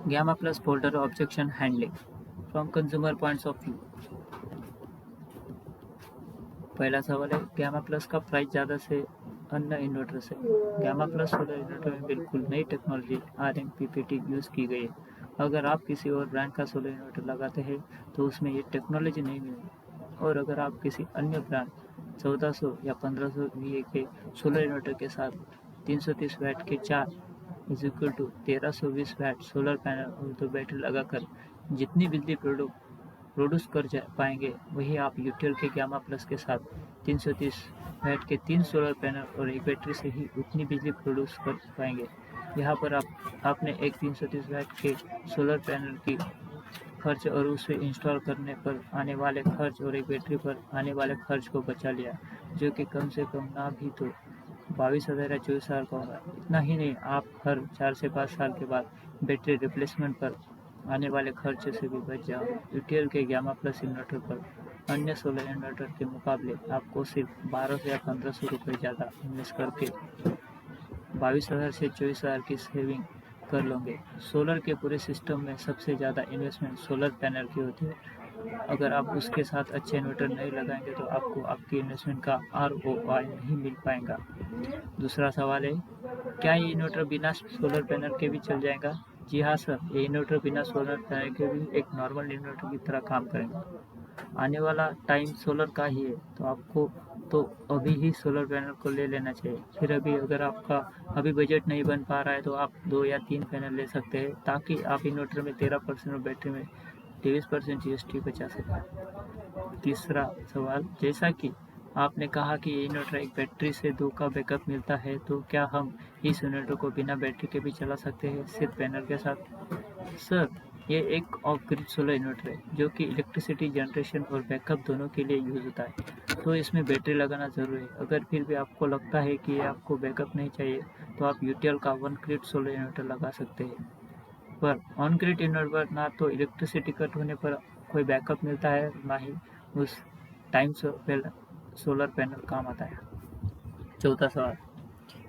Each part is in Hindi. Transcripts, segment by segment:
Gamma Plus folder objection handling from consumer points of view। पहला सवाल है, गैमा प्लस का प्राइस ज़्यादा से अन्य इन्वर्टर से। गैमा प्लस सोलर इन्वर्टर में बिल्कुल नई टेक्नोलॉजी RMPPT यूज़ की गई है। अगर आप किसी और ब्रांड का सोलर इन्वर्टर लगाते हैं तो उसमें ये टेक्नोलॉजी नहीं मिलेगी, और अगर आप किसी अन्य ब्रांड 1400 या 1500 VA के सोलर इन्वर्टर के साथ 330 वाट के 4 is equal to 1320 watt solar panel और 2 बैटरी लगाकर जितनी बिजली प्रोड्यूस कर पाएंगे, वही आप यूटीएल के गैमा प्लस के साथ 330 वाट के 3 सोलर पैनल और एक बैटरी से ही उतनी बिजली प्रोड्यूस कर पाएंगे। यहाँ पर आपने एक 330 वाट के सोलर पैनल की खर्च और उसे इंस्टॉल करने पर आने वाले खर्च और एक बैटरी पर आने वाले खर्च को बचा लिया, जो कि कम से कम ना भी तो 22,000 या 24,000 का होगा। इतना ही नहीं, आप हर 4 से 5 साल के बाद बैटरी रिप्लेसमेंट पर आने वाले खर्चे से भी बच जाओगे। यूटीएल के गैमा प्लस इन्वर्टर पर अन्य सोलर इन्वर्टर के मुकाबले आपको सिर्फ 1200 या 1500 रुपये ज़्यादा इन्वेस्ट करके 22,000 से 24,000 की सेविंग कर लोगे। सोलर के पूरे सिस्टम में सबसे ज़्यादा इन्वेस्टमेंट सोलर पैनल की होती है। अगर आप उसके साथ अच्छे इन्वर्टर नहीं लगाएंगे तो आपको आपकी इन्वेस्टमेंट का ROI नहीं मिल पाएगा। दूसरा सवाल है, क्या ये इन्वर्टर बिना सोलर पैनल के भी चल जाएगा? जी हाँ सर, ये इन्वर्टर बिना सोलर पैनल के भी एक नॉर्मल इन्वर्टर की तरह काम करेगा। आने वाला टाइम सोलर का ही है, तो आपको तो अभी ही सोलर पैनल को ले लेना चाहिए। फिर अगर आपका अभी बजट नहीं बन पा रहा है तो आप 2 या 3 पैनल ले सकते हैं, ताकि आप इन्वर्टर में 13% और बैटरी में 23% GST बचा सकें। तीसरा सवाल, जैसा कि आपने कहा कि ये इन्वर्टर एक बैटरी से 2 का बैकअप मिलता है, तो क्या हम इस इन्वर्टर को बिना बैटरी के भी चला सकते हैं, सिर्फ पैनल के साथ? सर, ये एक ऑफ ग्रिड सोलर इन्वर्टर है जो कि इलेक्ट्रिसिटी जनरेशन और बैकअप दोनों के लिए यूज होता है, तो इसमें बैटरी लगाना जरूरी है। अगर फिर भी आपको लगता है कि आपको बैकअप नहीं चाहिए, तो आप यूटीएल का वन ग्रिड सोलर इन्वर्टर लगा सकते हैं। पर ऑन ग्रिड इन्वर्टर ना तो इलेक्ट्रिसिटी कट होने पर कोई बैकअप मिलता है, ना ही उस टाइम सोलर पैनल काम आता है। चौथा सवाल,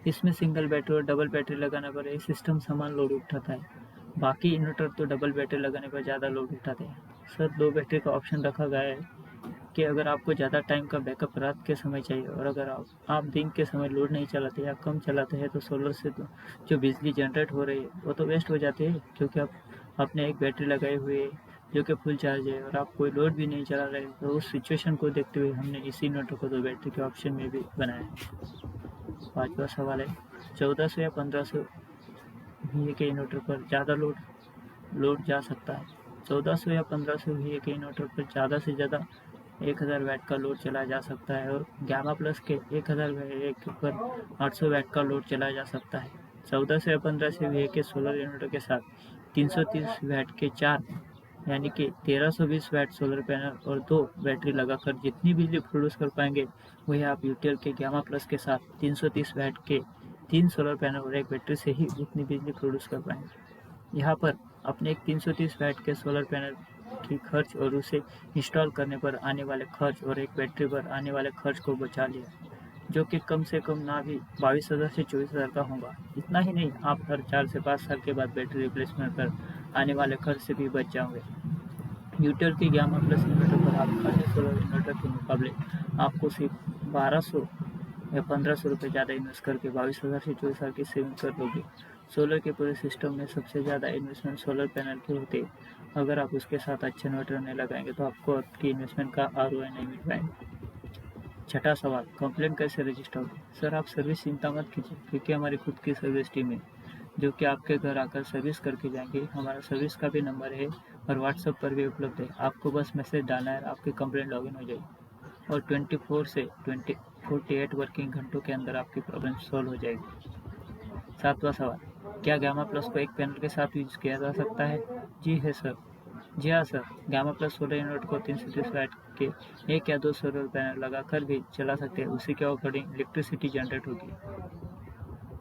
इसमें सिंगल बैटरी और डबल बैटरी लगाने पर एक सिस्टम समान लोड उठाता है। बाकी इन्वर्टर तो डबल बैटरी लगाने पर ज़्यादा लोड उठाते हैं। सर, 2 बैटरी का ऑप्शन रखा गया है कि अगर आपको ज़्यादा टाइम का बैकअप रात के समय चाहिए और अगर आप दिन के समय लोड नहीं चलाते या कम चलाते हैं, तो सोलर से तो जो बिजली जनरेट हो रही है वो तो वेस्ट हो जाती है, क्योंकि आपने एक बैटरी लगाई हुई है जो कि फुल चार्ज है और आप कोई लोड भी नहीं चला रहे। तो उस सिचुएशन को देखते हुए हमने इसी इन्वर्टर को 2 बैटरी के ऑप्शन में भी बनाया है। पाँचवा सवाल है, 1400 या 1500 VA के इन्वर्टर पर ज़्यादा लोड जा सकता है। 1400 या 1500 VA के इन्वर्टर पर ज़्यादा से ज़्यादा 1000 वाट का लोड चलाया जा सकता है, और गैमा प्लस के 1000 वाट पर 800 वाट का लोड चलाया जा सकता है। 1400 या 1500 VA के सोलर इन्वर्टर के साथ 330 वाट के 4 यानी कि 1320 वाट सोलर पैनल और 2 बैटरी लगाकर जितनी बिजली प्रोड्यूस कर पाएंगे, वही आप यूटीएल के गैमा प्लस के साथ 330 वाट के 3 सोलर पैनल और एक बैटरी से ही उतनी बिजली प्रोड्यूस कर पाएंगे। यहाँ पर अपने एक 330 वाट के सोलर पैनल की खर्च और उसे इंस्टॉल करने पर आने वाले खर्च और एक बैटरी पर आने वाले खर्च को बचा लिया, जो कि कम से कम ना भी 22,000 से 24,000 का होगा। इतना ही नहीं, आप हर 4 से 5 साल के बाद बैटरी रिप्लेसमेंट पर आने वाले खर्च से भी बच जाओगे। यूटीएल की गैमा प्लस इन्वर्टर पर आप अन्य सोलर इन्वर्टर के मुकाबले आपको सिर्फ 1200 या 1500 रुपये ज़्यादा इन्वेस्ट करके 22,000 से 24,000 की सेविंग कर लोगे। सोलर के पूरे सिस्टम में सबसे ज़्यादा इन्वेस्टमेंट सोलर पैनल की होती है। अगर आप उसके साथ अच्छे इन्वर्टर नहीं लगाएंगे तो आपको आपकी इन्वेस्टमेंट का ROI नहीं मिल पाएगा। छठा सवाल, कंप्लेंट कैसे रजिस्टर होगी? सर, आप सर्विस चिंता मत कीजिए, क्योंकि हमारी खुद की सर्विस टीम है जो कि आपके घर आकर सर्विस करके जाएंगे। हमारा सर्विस का भी नंबर है और व्हाट्सएप पर भी उपलब्ध है। आपको बस मैसेज डालना है, आपकी कंप्लेंट लॉगिन हो जाएगी और 24 से 48 वर्किंग घंटों के अंदर आपकी प्रॉब्लम सॉल्व हो जाएगी। सातवां सवाल, क्या गैमा प्लस को एक पैनल के साथ यूज किया जा सकता है? जी हाँ sir, gamma plus solar inverter को 330 वाट के 1 या 2 सोलर पैनल लगाकर भी चला सकते हैं। उसी के अकॉर्डिंग इलेक्ट्रिसिटी जनरेट होगी।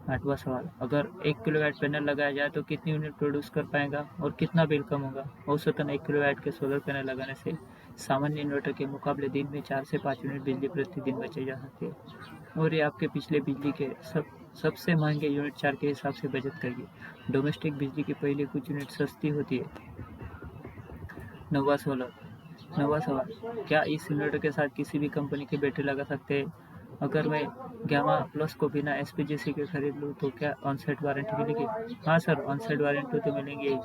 आठवां सवाल, अगर 1 किलोवाट पैनल लगाया जाए तो कितनी यूनिट प्रोड्यूस कर पाएगा और कितना बिल कम होगा? औसतन 1 किलोवाट के सोलर पैनल लगाने से सामान्य इन्वर्टर के मुकाबले दिन में 4 से 5 यूनिट बिजली प्रतिदिन बचाई जा सकती है, और ये आपके पिछले बिजली के सबसे महंगे यूनिट 4 के हिसाब से बचत करिए। डोमेस्टिक बिजली की पहले कुछ यूनिट सस्ती होती है। नोवा सोलर। नवा सवाल, क्या इस इन्वर्टर के साथ किसी भी कंपनी की बैटरी लगा सकते हैं? अगर मैं गामा प्लस को बिना एसपीजीसी के खरीद लूँ तो क्या ऑनसाइट वारंटी मिलेगी? हाँ सर, ऑनसाइट वारंटी तो मिलेंगी ही,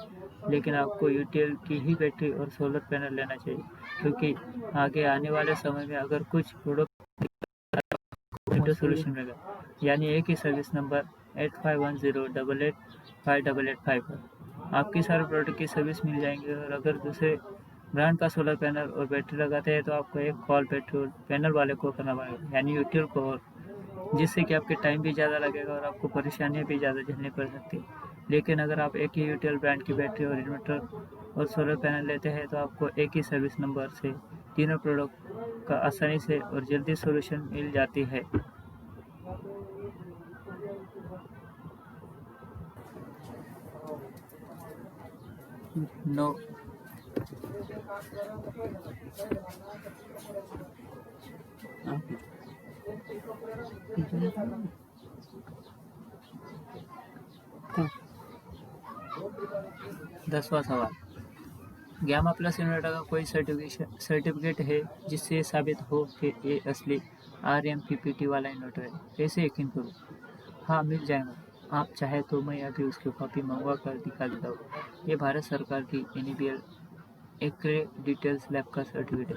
लेकिन आपको यूटीएल की ही बैटरी और सोलर पैनल लेना चाहिए, क्योंकि आगे आने वाले समय में अगर कुछ प्रोडक्ट सोल्यूशन मिलेगा, यानी एक ही सर्विस नंबर 8510885885 पर आपकी सारे प्रोडक्ट की सर्विस मिल जाएंगे। और अगर दूसरे ब्रांड का सोलर पैनल और बैटरी लगाते हैं तो आपको एक कॉल पेट्रोल पैनल वाले को करना पड़ेगा, यानी यूटीएल को, और जिससे कि आपके टाइम भी ज़्यादा लगेगा और आपको परेशानियां भी ज़्यादा झेलनी पड़ सकती है। लेकिन अगर आप एक ही यूटीएल ब्रांड की बैटरी और इन्वर्टर और सोलर पैनल लेते हैं तो आपको एक ही सर्विस नंबर से तीनों प्रोडक्ट का आसानी से और जल्दी सोल्यूशन मिल जाती है। नो 10वां सवाल, गामा प्लस इन्वर्टर का कोई सर्टिफिकेट है जिससे ये साबित हो कि ये असली RMPPT वाला इन्वर्टर है? कैसे यकीन करूँ? हाँ, मिल जाएगा। आप चाहे तो मैं अभी उसकी कॉपी मंगवा कर दिखा देता हूँ। ये भारत सरकार की NABL एक्रेडिटेल्स लैब का सर्टिफिकेट है।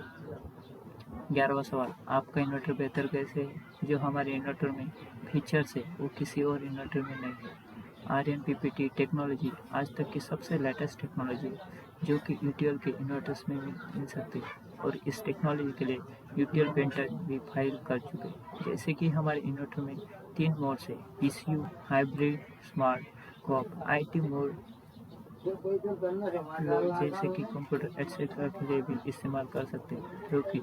11वां सवाल, आपका इन्वर्टर बेहतर कैसे है? जो हमारे इन्वर्टर में फीचर्स है वो किसी और इन्वर्टर में नहीं है। RMPPT टेक्नोलॉजी आज तक की सबसे लेटेस्ट टेक्नोलॉजी है, जो कि यूटीएल के इन्वर्टर्स में मिल सकती है, और इस टेक्नोलॉजी के लिए यूटीएल पेटेंट भी फाइल कर चुके हैं। जैसे कि हमारे इन्वर्टर में 3 मोड्स है: PCU, hybrid, smart, cop, IT mode, जैसे कि कंप्यूटर एक्सेट्रा के लिए भी इस्तेमाल कर सकते हैं, क्योंकि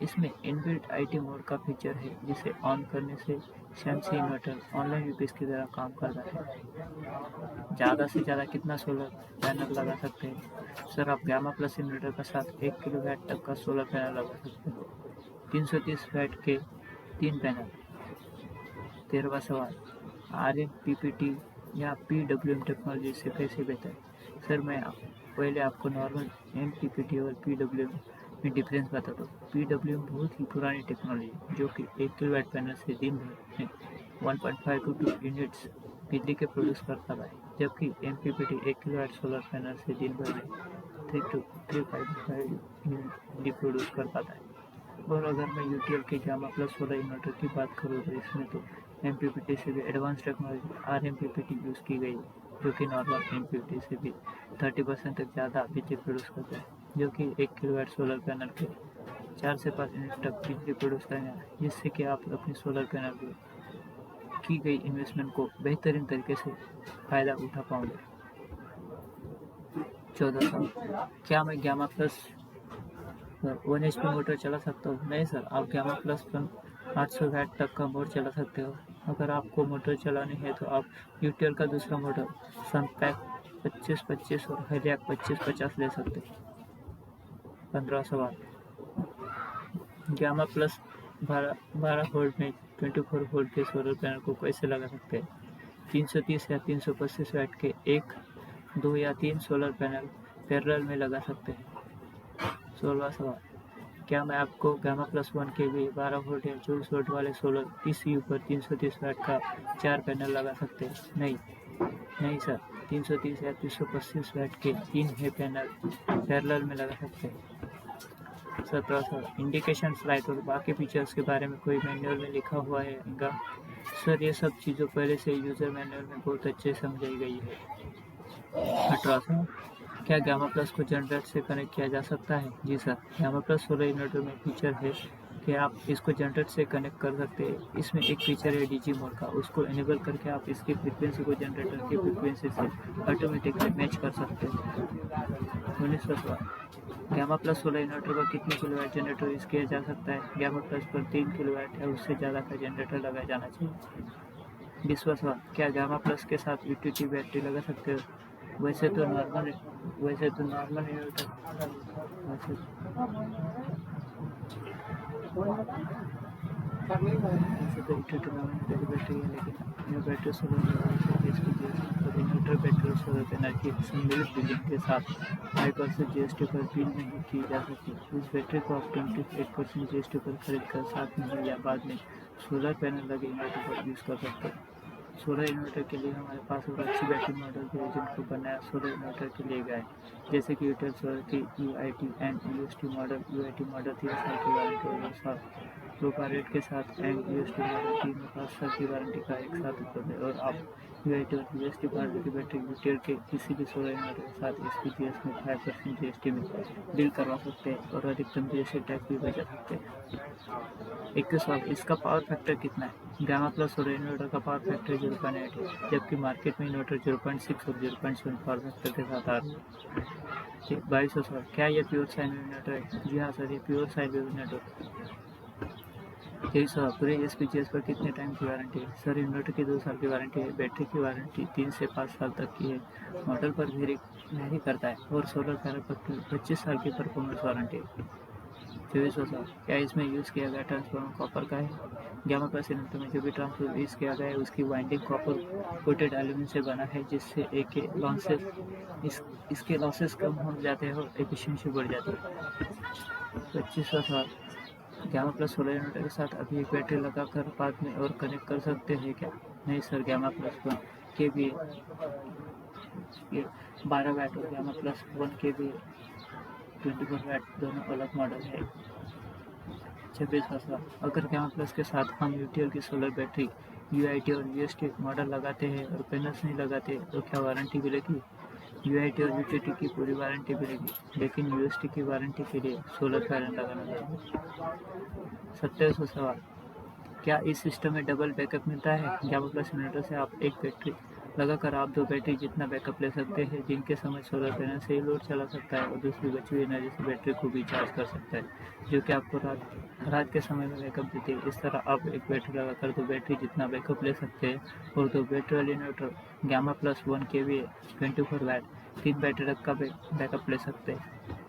इसमें इनबिल्ट IT मोड का फीचर है, जिसे ऑन करने से शमसी इन्वर्टर ऑनलाइन यूपीएस की तरह काम करता है। ज़्यादा से ज़्यादा कितना सोलर पैनल लगा सकते हैं? सर, आप गामा प्लस इन्वर्टर के साथ 1 किलोवाट तक का सोलर पैनल लगा सकते हो। 330 वाट के 3 पैनल। 13वां सवाल, RMPPT या PWM टेक्नोलॉजी से कैसे बेहतर है? सर, मैं पहले आपको नॉर्मल MPPT और PWM में डिफरेंस बताता हूँ। PWM बहुत ही पुरानी टेक्नोलॉजी है, जो कि 1 किलोवाट पैनल से दिन भर में 1.5 to 2 यूनिट्स बिजली के प्रोड्यूस करता है, जबकि MPPT 1 किलोवाट सोलर पैनल से दिन भर में 3 to 3.5 यूनिट बिजली प्रोड्यूस कर पाता है। और अगर मैं यूटीएल के गामा प्लस सोलर इन्वर्टर की बात करूँ तो इसमें तो MPPT से भी एडवांस टेक्नोलॉजी RMPPT यूज़ की गई है, जो कि नॉर्मल MPPT से भी 30% तक ज़्यादा बिजली प्रोड्यूस करता है, जो कि 1 किलोवाट सोलर पैनल के 4 से 5 यूनिट तक बिजली प्रोड्यूस करेंगे, जिससे कि आप अपनी सोलर पैनल में की गई इन्वेस्टमेंट को बेहतरीन तरीके से फ़ायदा उठा पाओगे। 14 साल, क्या मैं गामा प्लस 1 HP मोटर चला सकता हूँ? नहीं सर, आप गामा प्लस पर 800 वाट तक का मोटर चला सकते हो। अगर आपको मोटर चलानी है तो आप यूटीएल का दूसरा मोटर सनपैक 2525 और हेलियाक 2550 ले सकते हैं। 15 सवाल, गामा प्लस 12 वोल्ट में 24 वोल्ट के सोलर पैनल को कैसे लगा सकते हैं? 330 या 325 वाट के 1, 2 या 3 सोलर पैनल पैरेलल में लगा सकते हैं। 16वां सवाल, क्या मैं आपको गामा प्लस 1 के लिए 12 वोल्ट या 24 वोल्ट वाले सोलर PCU पर 330 वाट का 4 पैनल लगा सकते हैं? नहीं सर, 330 या 325 वाट के 3 है पैनल पैरेलल में लगा सकते हैं। 17 सर, इंडिकेशन लाइट और बाकी फीचर्स के बारे में कोई मैनुअल में लिखा हुआ है? सर, ये सब चीज़ों पहले से यूज़र मैनुअल में बहुत अच्छे समझाई गई है। 18 सर, क्या गामा प्लस को जनरेटर से कनेक्ट किया जा सकता है? जी sir, Gamma Plus solar inverter में फीचर है कि आप इसको जनरेटर से कनेक्ट कर सकते हैं। इसमें एक फीचर है डीजी मोड का, उसको इनेबल करके आप इसकी फ्रीक्वेंसी को जनरेटर की फ्रीक्वेंसी से ऑटोमेटिकली मैच कर सकते हैं। 19वां सवाल, गामा प्लस सोलर इन्वर्टर पर कितने किलोवाट जनरेटर यूज किया जा सकता है? गामा प्लस पर 3 किलोवाट या उससे ज़्यादा का जनरेटर लगाया जाना चाहिए। 20वां सवाल, क्या गामा प्लस के साथ यूटिलिटी बैटरी लगा सकते हो? वैसे तो नॉर्मल इन्वर्टर वैसे तो 8299 की बैटरी है, लेकिन यह battery solar inverter battery solar energy सम्मिलित बिलिंग के साथ 5% GST पर बिल नहीं की जा सकती। इस बैटरी को आप 28% GST पर खरीद कर 7 महीने या बाद में सोलर पैनल लगे इन्वर्टर पर यूज़ कर सकते हैं। सोलर इन्वर्टर के लिए हमारे पास और अच्छी बैटरी मॉडल के जिनको बनाया सोलर इन्वर्टर के लिए गए, जैसे कि यूटेल सोलर की UIT and UST model. UIT model 3 साल की वारंटी और 2 साल प्रोपारेट के साथ एंड UST मॉडल 3 में 5 साल की वारंटी का एक साथ उपलब्ध है। और आप UIT और UST मॉडल की बैटरी यूटेल के किसी भी सोलर इन्वर्टर के साथ SPGS में 5% GST में डील करवा सकते हैं और अधिकतम GST टैक्स भी बचा सकते हैं। 21 सवाल, इसका पावर फैक्टर कितना है? गामा प्लस सोलर इन्वर्टर का पावर फैक्टर 0.8 है, जबकि मार्केट में इन्वर्टर 0.6 और 0.7 पावर फैक्टर के साथ आ रहे हैं। 22 सवाल, क्या यह प्योर साइन वेव इन्वर्टर है? जी हाँ सर, ये प्योर साइन वेव इन्वर्टर। 23 सवाल, पूरे SPGS पर कितने टाइम की वारंटी है? सर, इन्वर्टर की 2 साल की वारंटी है, बैटरी की वारंटी 3 से 5 साल तक की है, मॉडल पर वेरी करता है, और सोलर पैनल पर 25 साल की परफॉर्मेंस वारंटी है। 24 सवाल, क्या इसमें यूज़ किया गया ट्रांसफार्मर कॉपर का है? गामा प्लस इन्वर्टर में जो भी ट्रांसफार्मर यूज़ किया गया है उसकी वाइंडिंग कॉपर कोटेड एल्यूमिनियम से बना है, जिससे इसके लॉसेस कम हो जाते हैं और एफिशिएंसी बढ़ जाती है। 25वां सवाल, गामा प्लस सोलर इन्वर्टर के साथ अभी एक बैटरी लगाकर बाद में और कनेक्ट कर सकते हैं क्या? नहीं सर, गामा प्लस 1 के भी 12 वाट और गामा प्लस 1 के भी 24 वाट दोनों अलग मॉडल है। 26वां सवाल, अगर गामा प्लस के साथ हम यूटीएल की सोलर बैटरी UIT और UST मॉडल लगाते हैं और पैनल्स नहीं लगाते तो क्या वारंटी मिलेगी? UIT और UTT की पूरी वारंटी मिलेगी, लेकिन UST की वारंटी के लिए सोलर पैनल लगाना पड़ेगा। 27वां सवाल, क्या इस सिस्टम में डबल बैकअप मिलता है? गामा प्लस इन्वर्टर से आप एक बैटरी लगाकर आप 2 बैटरी जितना बैकअप ले सकते हैं, जिनके समय सोलर पैनल से ही लोड चला सकता है और दूसरी बची हुई एनर्जी से बैटरी को भी चार्ज कर सकता है, जो कि आपको रात के समय में बैकअप देती है। इस तरह आप एक बैटरी लगाकर 2 बैटरी जितना बैकअप ले सकते हैं और 2 बैटरी वाली इन्वर्टर गामा प्लस 1 kVA 24 वाट 3 बैटरी तक का बैकअप ले सकते हैं।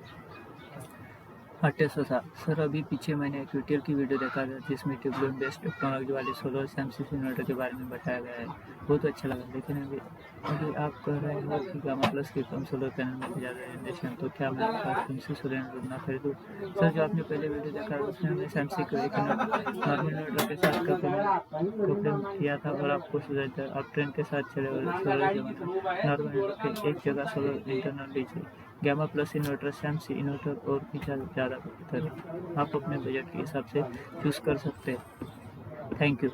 28वां सवाल, सर अभी पीछे मैंने एक यूटीएल की वीडियो देखा था जिसमें ट्यूबलाइन बेस्ड टेक्नोलॉजी वाले सोलर सैमसंग इन्वर्टर के बारे में बताया गया है, बहुत अच्छा लगा। लेकिन अभी आप कह रहे हो कि गामा प्लस के कम सोलर पैनल में ज़्यादा जनरेशन, तो क्या मैं सैमसंग सोलर इन्वर्टर ना खरीदूँ? सर, जो आपने पहले वीडियो देखा था उसमें हमने सैमसंग को एक नॉर्मल इन्वर्टर के साथ कंपेयर किया था और आपको सुझाया था आप ट्रेंड के साथ चले और सोलर नॉर्मल इन्वर्टर के एक जगह सोलर इंटरनल लीजिए। Gamma plus inverter Samsung inverter और भी ज़्यादा बेहतर है, आप अपने बजट के हिसाब से चूज़ कर सकते हैं। Thank you.